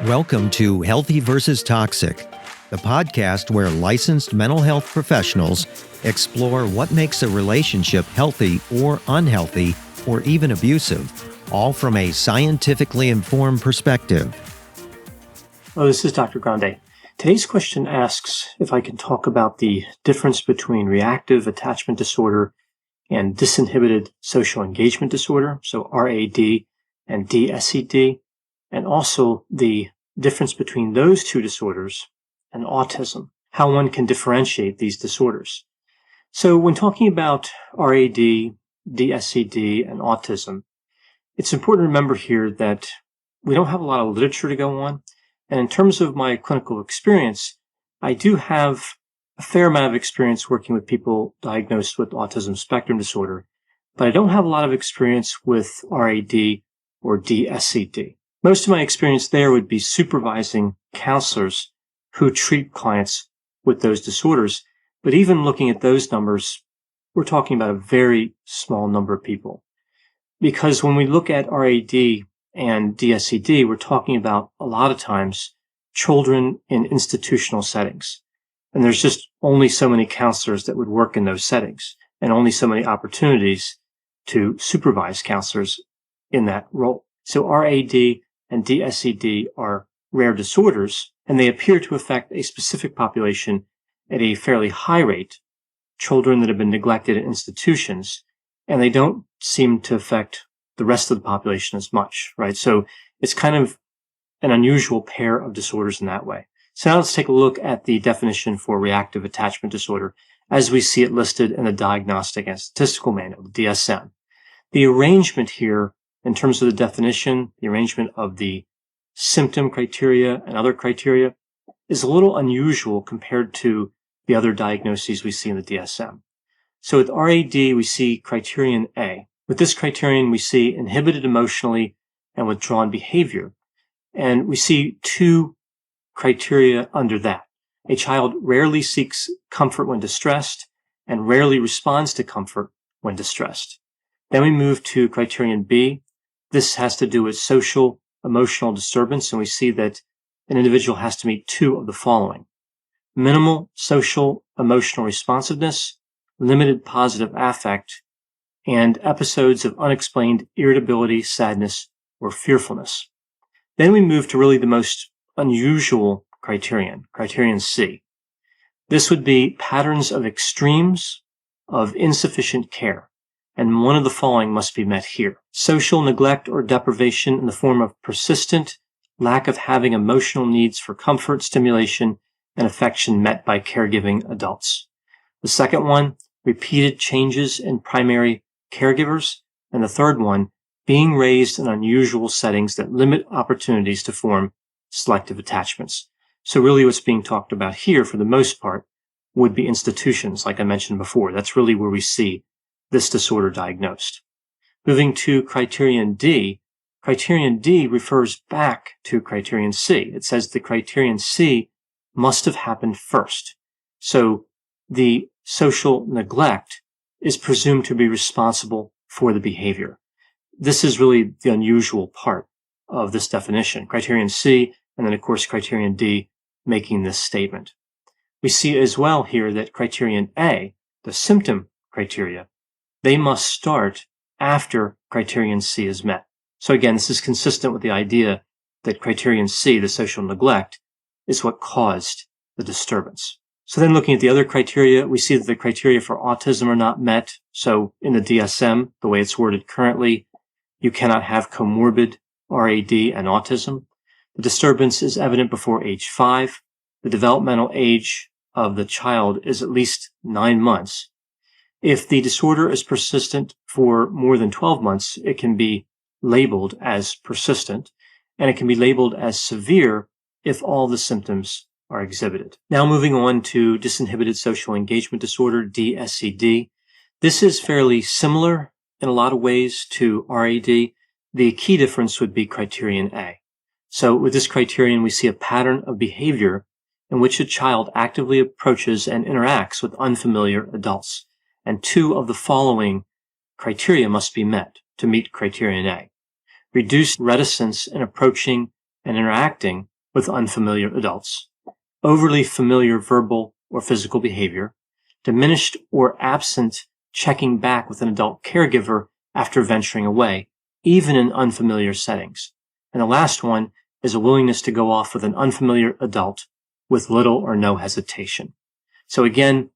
Welcome to Healthy versus Toxic, the podcast where licensed mental health professionals explore what makes a relationship healthy or unhealthy or even abusive, all from a scientifically informed perspective. Hello, this is Dr. Grande. Today's question asks if I can talk about the difference between reactive attachment disorder and disinhibited social engagement disorder, so RAD and DSED, and also the difference between those two disorders and autism, how one can differentiate these disorders. So when talking about RAD, DSED, and autism, it's important to remember here that we don't have a lot of literature to go on. And in terms of my clinical experience, I do have a fair amount of experience working with people diagnosed with autism spectrum disorder, but I don't have a lot of experience with RAD or DSED. Most of my experience there would be supervising counselors who treat clients with those disorders. But even looking at those numbers, we're talking about a very small number of people. Because when we look at RAD and DSED, we're talking about a lot of times children in institutional settings. And there's just only so many counselors that would work in those settings and only so many opportunities to supervise counselors in that role. So RAD and DSED are rare disorders, and they appear to affect a specific population at a fairly high rate, children that have been neglected in institutions, and they don't seem to affect the rest of the population as much, right? So it's kind of an unusual pair of disorders in that way. So now let's take a look at the definition for reactive attachment disorder as we see it listed in the Diagnostic and Statistical Manual, the DSM. The arrangement here, in terms of the definition, the arrangement of the symptom criteria and other criteria, is a little unusual compared to the other diagnoses we see in the DSM. So with RAD, we see criterion A. With this criterion, we see inhibited emotionally and withdrawn behavior. And we see two criteria under that. A child rarely seeks comfort when distressed and rarely responds to comfort when distressed. Then we move to criterion B. This has to do with social emotional disturbance, and we see that an individual has to meet two of the following: minimal social emotional responsiveness, limited positive affect, and episodes of unexplained irritability, sadness, or fearfulness. Then we move to really the most unusual criterion C. This would be patterns of extremes of insufficient care, and one of the following must be met here: social neglect or deprivation in the form of persistent lack of having emotional needs for comfort, stimulation, and affection met by caregiving adults. The second one, repeated changes in primary caregivers. And the third one, being raised in unusual settings that limit opportunities to form selective attachments. So really what's being talked about here, for the most part, would be institutions, like I mentioned before. That's really where we see this disorder diagnosed. Moving to criterion D refers back to criterion C. It says the criterion C must have happened first. So the social neglect is presumed to be responsible for the behavior. This is really the unusual part of this definition. Criterion C, and then of course criterion D making this statement. We see as well here that criterion A, the symptom criteria, they must start after criterion C is met. So again, this is consistent with the idea that criterion C, the social neglect, is what caused the disturbance. So then looking at the other criteria, we see that the criteria for autism are not met. So in the DSM, the way it's worded currently, you cannot have comorbid RAD and autism. The disturbance is evident before age 5. The developmental age of the child is at least 9 months. If the disorder is persistent for more than 12 months, it can be labeled as persistent, and it can be labeled as severe if all the symptoms are exhibited. Now moving on to disinhibited social engagement disorder, DSED. This is fairly similar in a lot of ways to RAD. The key difference would be criterion A. So with this criterion, we see a pattern of behavior in which a child actively approaches and interacts with unfamiliar adults. And two of the following criteria must be met to meet criterion A: reduced reticence in approaching and interacting with unfamiliar adults, overly familiar verbal or physical behavior, diminished or absent checking back with an adult caregiver after venturing away, even in unfamiliar settings. And the last one is a willingness to go off with an unfamiliar adult with little or no hesitation. So again,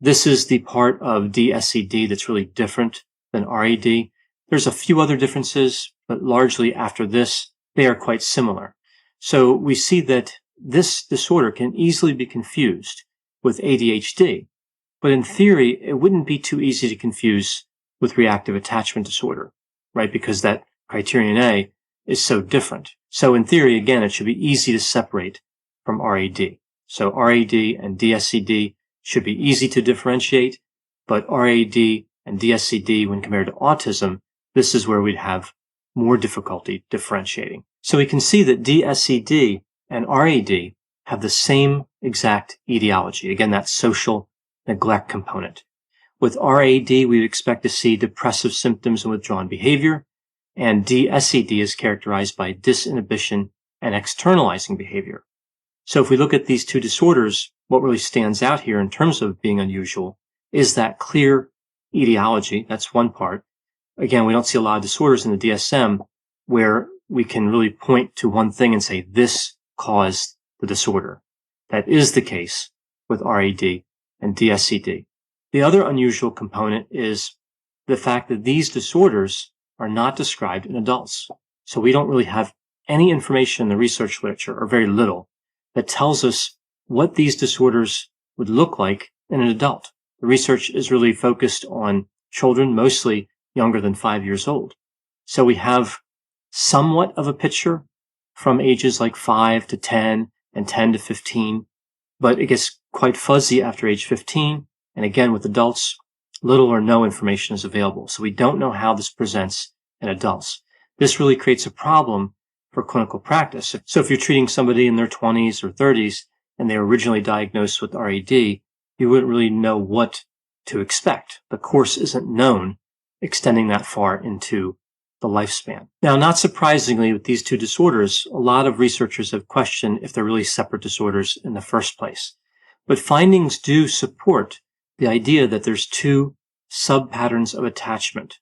this is the part of DSCD that's really different than RAD. There's a few other differences, but largely after this, they are quite similar. So we see that this disorder can easily be confused with ADHD, but in theory, it wouldn't be too easy to confuse with reactive attachment disorder, right? Because that criterion A is so different. So in theory, again, it should be easy to separate from RAD. So RAD and DSCD should be easy to differentiate, but RAD and DSCD, when compared to autism, this is where we'd have more difficulty differentiating. So we can see that DSCD and RAD have the same exact etiology. Again, that social neglect component. With RAD, we'd expect to see depressive symptoms and withdrawn behavior, and DSCD is characterized by disinhibition and externalizing behavior. So if we look at these two disorders, what really stands out here in terms of being unusual is that clear etiology. That's one part. Again, we don't see a lot of disorders in the DSM where we can really point to one thing and say this caused the disorder. That is the case with RAD and DSCD. The other unusual component is the fact that these disorders are not described in adults. So we don't really have any information in the research literature, or very little, that tells us what these disorders would look like in an adult. The research is really focused on children, mostly younger than 5 years old. So we have somewhat of a picture from ages like 5 to 10 and 10 to 15, but it gets quite fuzzy after age 15. And again, with adults, little or no information is available. So we don't know how this presents in adults. This really creates a problem for clinical practice. So if you're treating somebody in their 20s or 30s and they were originally diagnosed with RAD, you wouldn't really know what to expect. The course isn't known extending that far into the lifespan. Now, not surprisingly, with these two disorders, a lot of researchers have questioned if they're really separate disorders in the first place. But findings do support the idea that there's two sub-patterns of attachment,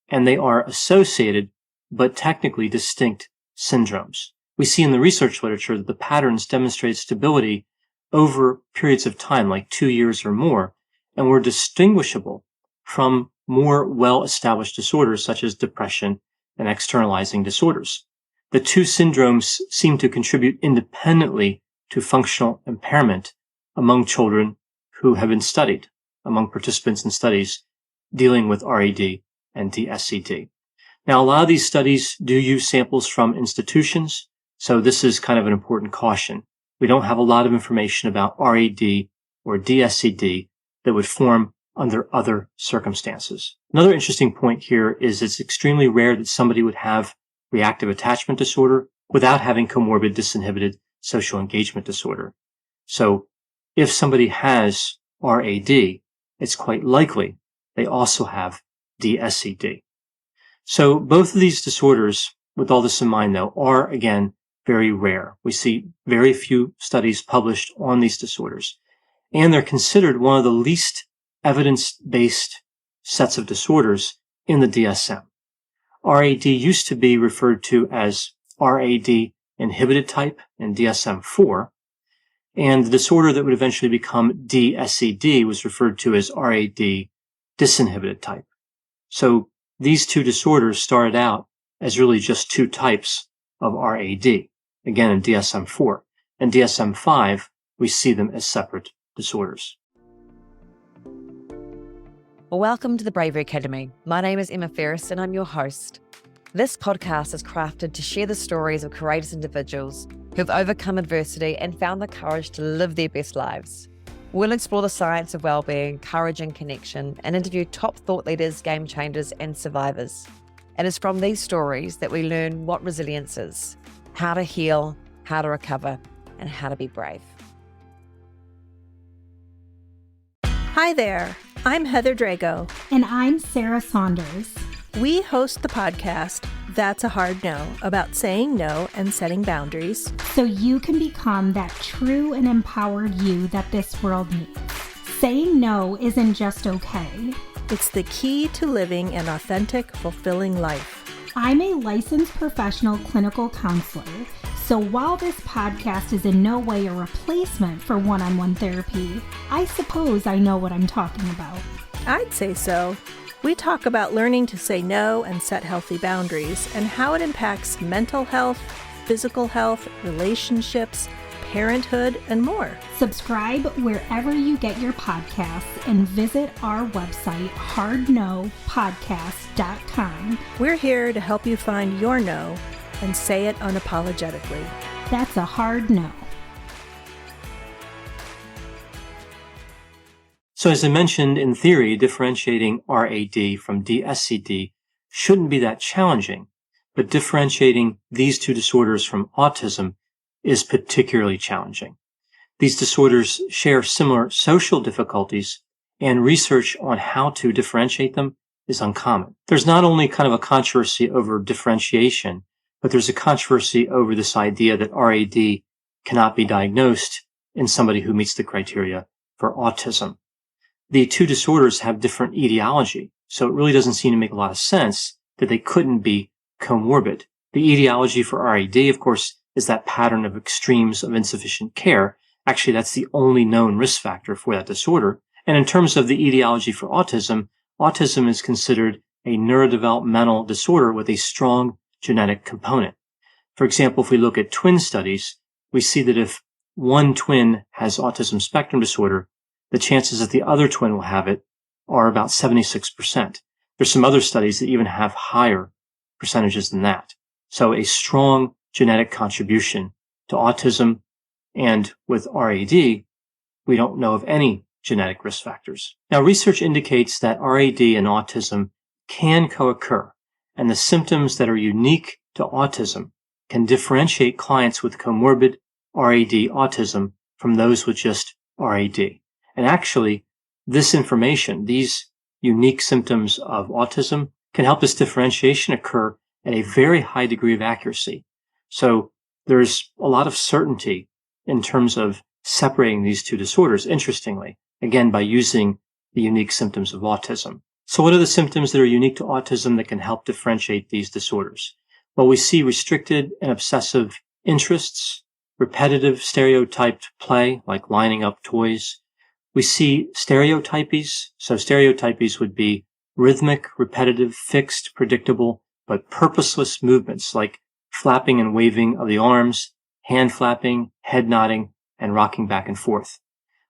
and they are associated but technically distinct syndromes. We see in the research literature that the patterns demonstrate stability over periods of time, like 2 years or more, and were distinguishable from more well-established disorders such as depression and externalizing disorders. The two syndromes seem to contribute independently to functional impairment among children who have been studied, among participants in studies dealing with RAD and DSCD. Now, a lot of these studies do use samples from institutions, so this is kind of an important caution. We don't have a lot of information about RAD or DSCD that would form under other circumstances. Another interesting point here is it's extremely rare that somebody would have reactive attachment disorder without having comorbid disinhibited social engagement disorder. So if somebody has RAD, it's quite likely they also have DSCD. So both of these disorders, with all this in mind though, are again very rare. We see very few studies published on these disorders, and they're considered one of the least evidence-based sets of disorders in the DSM. RAD used to be referred to as RAD inhibited type in DSM-4, and the disorder that would eventually become DSCD was referred to as RAD disinhibited type. So these two disorders started out as really just two types of RAD, again in DSM-4. In DSM-5, we see them as separate disorders. Well, welcome to the Bravery Academy. My name is Emma Ferris and I'm your host. This podcast is crafted to share the stories of courageous individuals who've overcome adversity and found the courage to live their best lives. We'll explore the science of well-being, courage and connection, and interview top thought leaders, game changers, and survivors. It is from these stories that we learn what resilience is, how to heal, how to recover, and how to be brave. Hi there, I'm Heather Drago. And I'm Sarah Saunders. We host the podcast That's a hard no about saying no and setting boundaries. So you can become that true and empowered you that this world needs. Saying no isn't just okay. It's the key to living an authentic, fulfilling life. I'm a licensed professional clinical counselor, so while this podcast is in no way a replacement for one-on-one therapy, I suppose I know what I'm talking about. I'd say so. We talk about learning to say no and set healthy boundaries and how it impacts mental health, physical health, relationships, parenthood, and more. Subscribe wherever you get your podcasts and visit our website, hardnopodcast.com. We're here to help you find your no and say it unapologetically. That's a hard no. So as I mentioned, in theory, differentiating RAD from DSCD shouldn't be that challenging, but differentiating these two disorders from autism is particularly challenging. These disorders share similar social difficulties, and research on how to differentiate them is uncommon. There's not only kind of a controversy over differentiation, but there's a controversy over this idea that RAD cannot be diagnosed in somebody who meets the criteria for autism. The two disorders have different etiology, so it really doesn't seem to make a lot of sense that they couldn't be comorbid. The etiology for RAD, of course, is that pattern of extremes of insufficient care. Actually, that's the only known risk factor for that disorder. And in terms of the etiology for autism, autism is considered a neurodevelopmental disorder with a strong genetic component. For example, if we look at twin studies, we see that if one twin has autism spectrum disorder, the chances that the other twin will have it are about 76%. There's some other studies that even have higher percentages than that. So a strong genetic contribution to autism, and with RAD, we don't know of any genetic risk factors. Now, research indicates that RAD and autism can co-occur, and the symptoms that are unique to autism can differentiate clients with comorbid RAD autism from those with just RAD. And actually, this information, these unique symptoms of autism, can help this differentiation occur at a very high degree of accuracy. So there's a lot of certainty in terms of separating these two disorders, interestingly, again, by using the unique symptoms of autism. So what are the symptoms that are unique to autism that can help differentiate these disorders? Well, we see restricted and obsessive interests, repetitive stereotyped play, like lining up toys. We see stereotypies. So stereotypies would be rhythmic, repetitive, fixed, predictable, but purposeless movements like flapping and waving of the arms, hand flapping, head nodding, and rocking back and forth.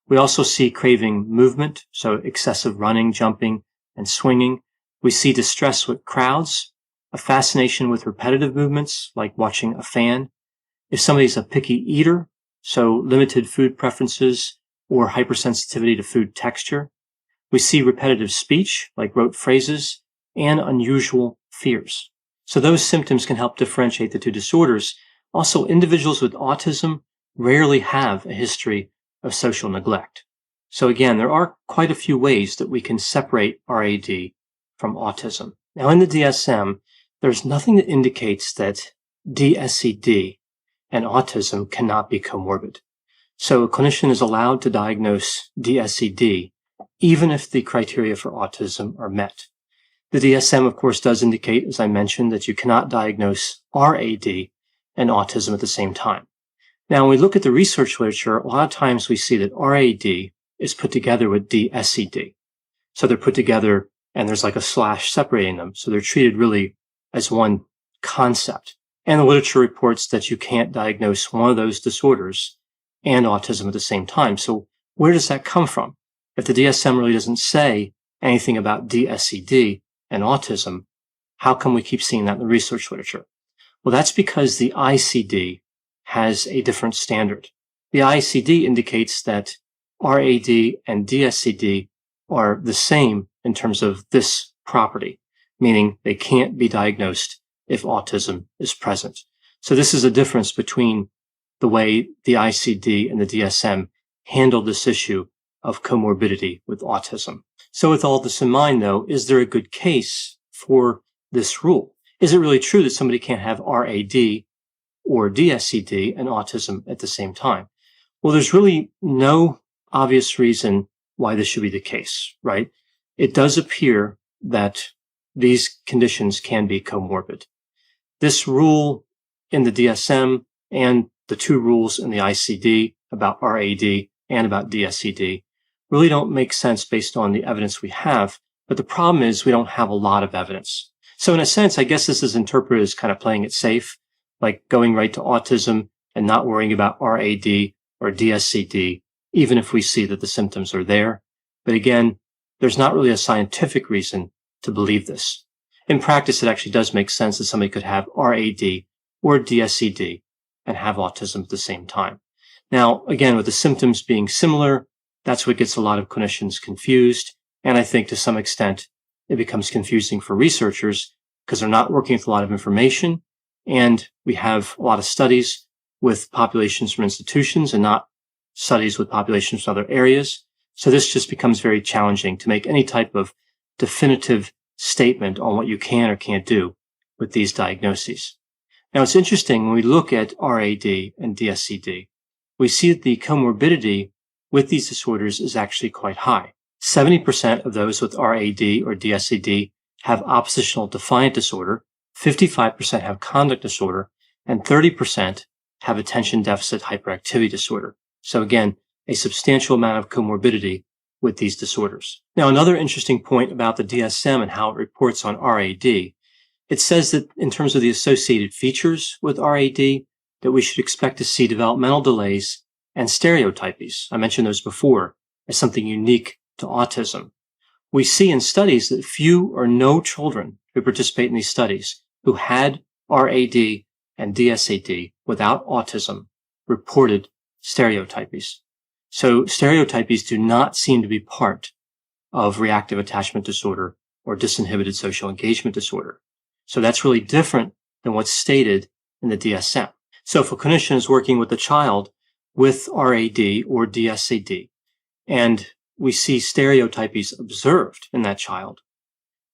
We also see craving movement, so excessive running, jumping, and swinging. We see distress with crowds, a fascination with repetitive movements, like watching a fan. If somebody's a picky eater, so limited food preferences or hypersensitivity to food texture. We see repetitive speech, like rote phrases, and unusual fears. So those symptoms can help differentiate the two disorders. Also, individuals with autism rarely have a history of social neglect. So again, there are quite a few ways that we can separate RAD from autism. Now, in the DSM, there's nothing that indicates that DSCD and autism cannot be comorbid. So a clinician is allowed to diagnose DSCD even if the criteria for autism are met. The DSM, of course, does indicate, as I mentioned, that you cannot diagnose RAD and autism at the same time. Now, when we look at the research literature, a lot of times we see that RAD is put together with DSCD. So they're put together and there's like a slash separating them. So they're treated really as one concept. And the literature reports that you can't diagnose one of those disorders and autism at the same time. So where does that come from? If the DSM really doesn't say anything about DSCD and autism, how come we keep seeing that in the research literature? Well, that's because the ICD has a different standard. The ICD indicates that RAD and DSCD are the same in terms of this property, meaning they can't be diagnosed if autism is present. So this is a difference between the way the ICD and the DSM handle this issue of comorbidity with autism. So with all this in mind, though, is there a good case for this rule? is it really true that somebody can't have RAD or DSCD and autism at the same time? Well, there's really no obvious reason why this should be the case, right? It does appear that these conditions can be comorbid. This rule in the DSM and the two rules in the ICD about RAD and about DSCD really don't make sense based on the evidence we have. But the problem is we don't have a lot of evidence. So in a sense, I guess this is interpreted as kind of playing it safe, like going right to autism and not worrying about RAD or DSCD, even if we see that the symptoms are there. But again, there's not really a scientific reason to believe this. In practice, it actually does make sense that somebody could have RAD or DSCD and have autism at the same time. Now, again, with the symptoms being similar, that's what gets a lot of clinicians confused. And I think to some extent, it becomes confusing for researchers because they're not working with a lot of information. And we have a lot of studies with populations from institutions and not studies with populations from other areas. So this just becomes very challenging to make any type of definitive statement on what you can or can't do with these diagnoses. Now, it's interesting when we look at RAD and DSCD, we see that the comorbidity with these disorders is actually quite high. 70% of those with RAD or DSCD have oppositional defiant disorder, 55% have conduct disorder, and 30% have attention deficit hyperactivity disorder. So again, a substantial amount of comorbidity with these disorders. Now, another interesting point about the DSM and how it reports on RAD, it says that in terms of the associated features with RAD, that we should expect to see developmental delays and stereotypies. I mentioned those before as something unique to autism. We see in studies that few or no children who participate in these studies who had RAD and DSAD without autism reported stereotypies. So stereotypies do not seem to be part of reactive attachment disorder or disinhibited social engagement disorder. So that's really different than what's stated in the DSM. So if a clinician is working with a child with RAD or DSAD, and we see stereotypies observed in that child,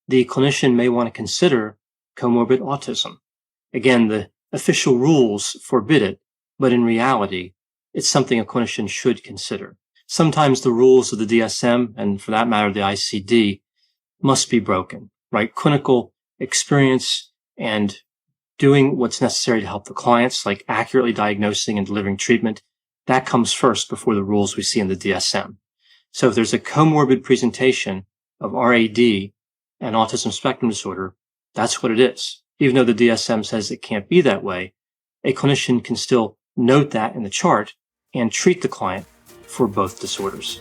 the clinician may want to consider comorbid autism. Again, the official rules forbid it, but in reality, it's something a clinician should consider. Sometimes the rules of the DSM, and for that matter, the ICD, must be broken, right? Clinical experience and doing what's necessary to help the clients, like accurately diagnosing and delivering treatment, that comes first before the rules we see in the DSM. So if there's a comorbid presentation of RAD and autism spectrum disorder, that's what it is. Even though the DSM says it can't be that way, a clinician can still note that in the chart and treat the client for both disorders.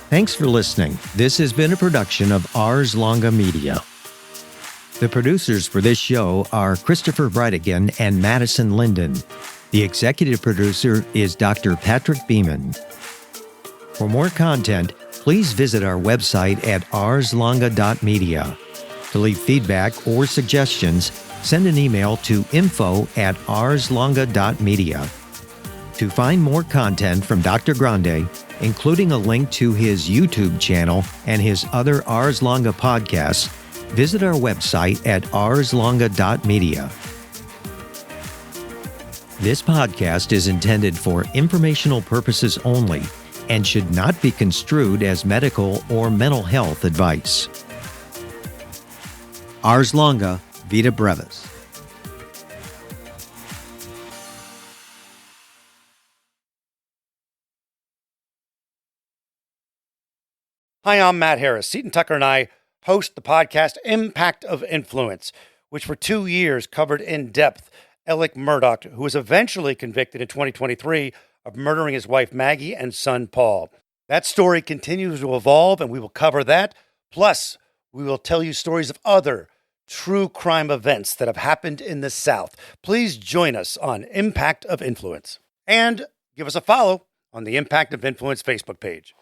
Thanks for listening. This has been a production of Ars Longa Media. The producers for this show are Christopher Breitigan and Madison Linden. The executive producer is Dr. Patrick Beeman. For more content, please visit our website at arslonga.media. To leave feedback or suggestions, send an email to info@arslonga.media. To find more content from Dr. Grande, including a link to his YouTube channel and his other Ars Longa podcasts, visit our website at arslonga.media. This podcast is intended for informational purposes only and should not be construed as medical or mental health advice. Ars Longa, Vita Brevis. Hi, I'm Matt Harris. Seton Tucker and I host the podcast Impact of Influence, which for 2 years covered in depth Alec Murdaugh, who was eventually convicted in 2023 of murdering his wife Maggie and son Paul. That story continues to evolve, and we will cover that. Plus, we will tell you stories of other true crime events that have happened in the South. Please join us on Impact of Influence. And give us a follow on the Impact of Influence Facebook page.